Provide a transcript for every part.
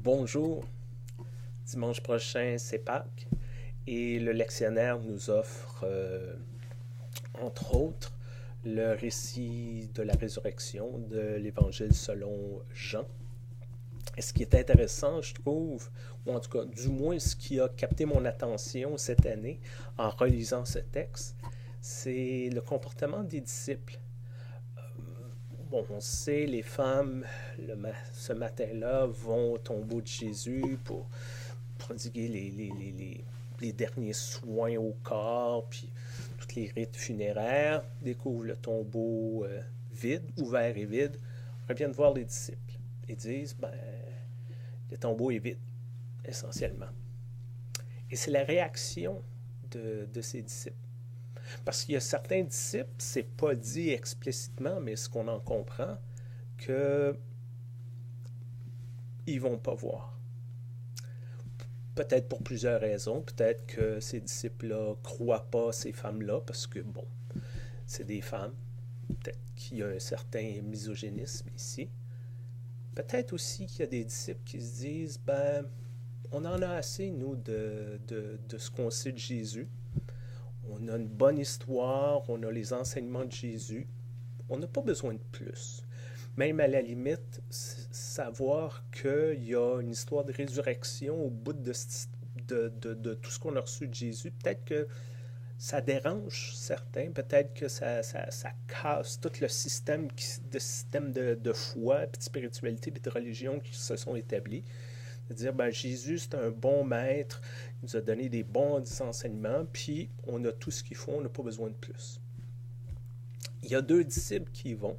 Bonjour, dimanche prochain c'est Pâques et le lectionnaire nous offre, entre autres, le récit de la résurrection de l'Évangile selon Jean. Et ce qui est intéressant, je trouve, ou en tout cas, du moins ce qui a capté mon attention cette année en relisant ce texte, c'est le comportement des disciples. Bon, on sait, les femmes, ce matin-là, vont au tombeau de Jésus pour prodiguer les derniers soins au corps, puis tous les rites funéraires, découvrent le tombeau vide, ouvert et vide, reviennent voir les disciples et disent, le tombeau est vide, essentiellement. Et c'est la réaction de ces disciples. Parce qu'il y a certains disciples, c'est pas dit explicitement, mais ce qu'on en comprend, que ils vont pas voir. Peut-être pour plusieurs raisons. Peut-être que ces disciples-là croient pas ces femmes-là, parce que, bon, c'est des femmes. Peut-être qu'il y a un certain misogynisme ici. Peut-être aussi qu'il y a des disciples qui se disent, on en a assez, nous, de ce qu'on sait de Jésus. On a une bonne histoire, on a les enseignements de Jésus. On n'a pas besoin de plus. Même à la limite, savoir qu'il y a une histoire de résurrection au bout de tout ce qu'on a reçu de Jésus, peut-être que ça dérange certains, peut-être que ça casse tout le système de foi, puis de spiritualité, puis de religion qui se sont établis. De dire, Jésus, c'est un bon maître, il nous a donné des bons enseignements, puis on a tout ce qu'il faut, on n'a pas besoin de plus. Il y a deux disciples qui y vont,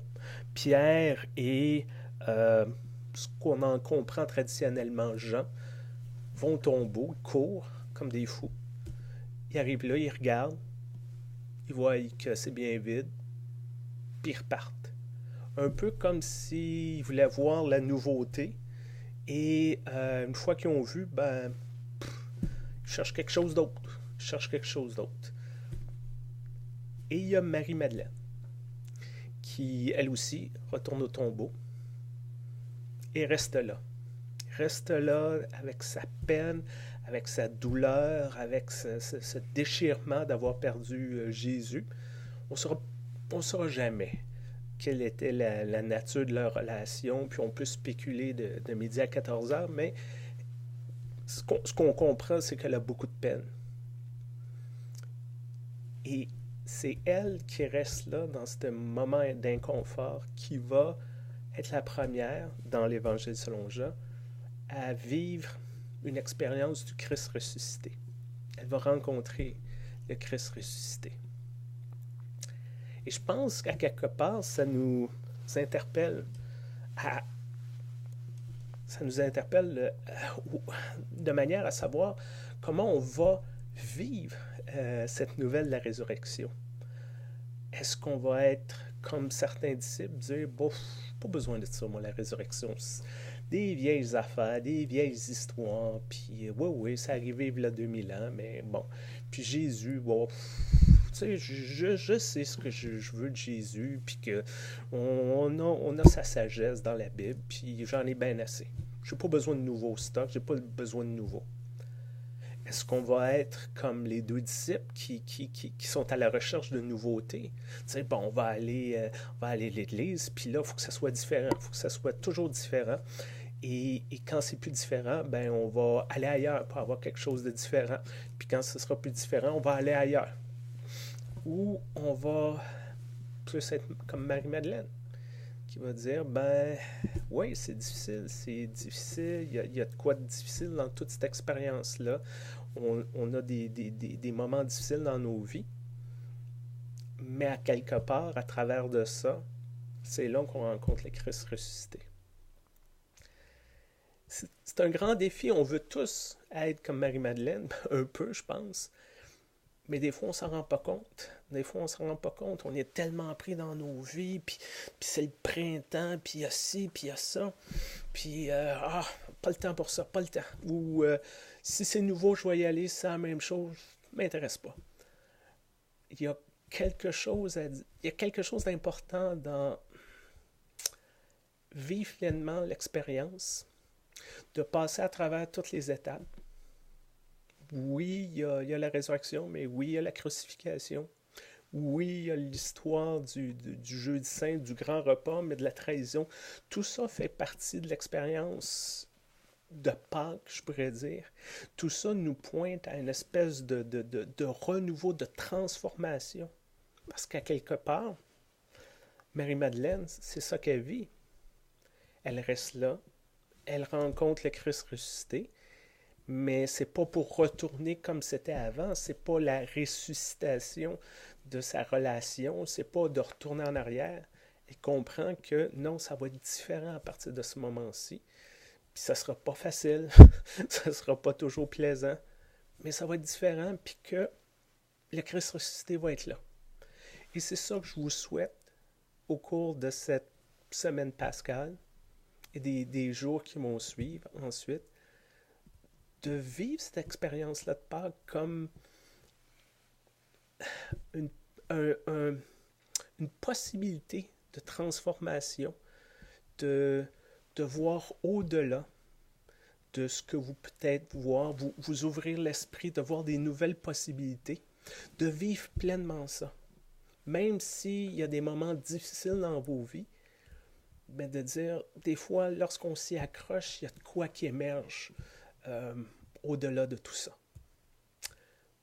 Pierre et ce qu'on en comprend traditionnellement, Jean, vont au tombeau, ils courent comme des fous. Ils arrivent là, ils regardent, ils voient que c'est bien vide, puis ils repartent. Un peu comme s'ils voulaient voir la nouveauté, et une fois qu'ils ont vu, ils cherchent quelque chose d'autre. Ils cherchent quelque chose d'autre. Et il y a Marie-Madeleine, qui, elle aussi, retourne au tombeau et reste là. Reste là avec sa peine, avec sa douleur, avec ce déchirement d'avoir perdu Jésus. On ne saura jamais quelle était la nature de leur relation, puis on peut spéculer de midi à 14 heures, mais ce qu'on comprend, c'est qu'elle a beaucoup de peine. Et c'est elle qui reste là dans ce moment d'inconfort qui va être la première dans l'Évangile selon Jean à vivre une expérience du Christ ressuscité. Elle va rencontrer le Christ ressuscité. Et je pense qu'à quelque part, ça nous interpelle de manière à savoir comment on va vivre cette nouvelle de la résurrection. Est-ce qu'on va être comme certains disciples, dire, pas besoin de ça, moi, la résurrection. Des vieilles affaires, des vieilles histoires, puis oui, ça arrivé il y a 2000 ans, mais bon. Puis Jésus, tu sais, je sais ce que je veux de Jésus, puis on a sa sagesse dans la Bible, puis j'en ai bien assez. J'ai pas besoin de nouveaux stocks, j'ai pas besoin de nouveaux. Est-ce qu'on va être comme les deux disciples qui sont à la recherche de nouveautés? Tu sais, on va aller à l'église, puis là, il faut que ça soit différent, il faut que ça soit toujours différent. Et quand c'est plus différent, on va aller ailleurs pour avoir quelque chose de différent. Puis quand ce sera plus différent, on va aller ailleurs. Ou on va plus être comme Marie-Madeleine, qui va dire, oui, c'est difficile, il y a de quoi de difficile dans toute cette expérience-là. On a des moments difficiles dans nos vies, mais à quelque part, à travers de ça, c'est là qu'on rencontre le Christ ressuscité. C'est un grand défi, on veut tous être comme Marie-Madeleine, un peu, je pense, mais des fois, on s'en rend pas compte. Des fois, on s'en rend pas compte. On est tellement pris dans nos vies, puis c'est le printemps, puis il y a ci, puis il y a ça, puis pas le temps pour ça, pas le temps. Ou si c'est nouveau, je vais y aller, c'est la même chose, m'intéresse pas. Il y a quelque chose d'important dans vivre pleinement l'expérience, de passer à travers toutes les étapes. Oui, il y a la résurrection, mais oui, il y a la crucifixion. Oui, il y a l'histoire du jeudi saint, du grand repas, mais de la trahison. Tout ça fait partie de l'expérience de Pâques, je pourrais dire. Tout ça nous pointe à une espèce de renouveau, de transformation. Parce qu'à quelque part, Marie-Madeleine, c'est ça qu'elle vit. Elle reste là, elle rencontre le Christ ressuscité, mais c'est pas pour retourner comme c'était avant, c'est pas la ressuscitation de sa relation, c'est pas de retourner en arrière. Elle comprend que non, ça va être différent à partir de ce moment-ci. Puis ça sera pas facile, ça sera pas toujours plaisant, mais ça va être différent, puis que le Christ ressuscité va être là. Et c'est ça que je vous souhaite au cours de cette semaine pascale et des jours qui vont suivre ensuite, de vivre cette expérience-là de Pâques comme une, un, un, une possibilité de transformation, de, de voir au-delà de ce que vous peut-être voir, vous ouvrir l'esprit, de voir des nouvelles possibilités, de vivre pleinement ça. Même s'il y a des moments difficiles dans vos vies, mais de dire, des fois, lorsqu'on s'y accroche, il y a de quoi qui émerge euh, au-delà de tout ça.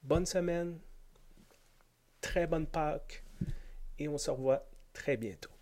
Bonne semaine, très bonne Pâques, et on se revoit très bientôt.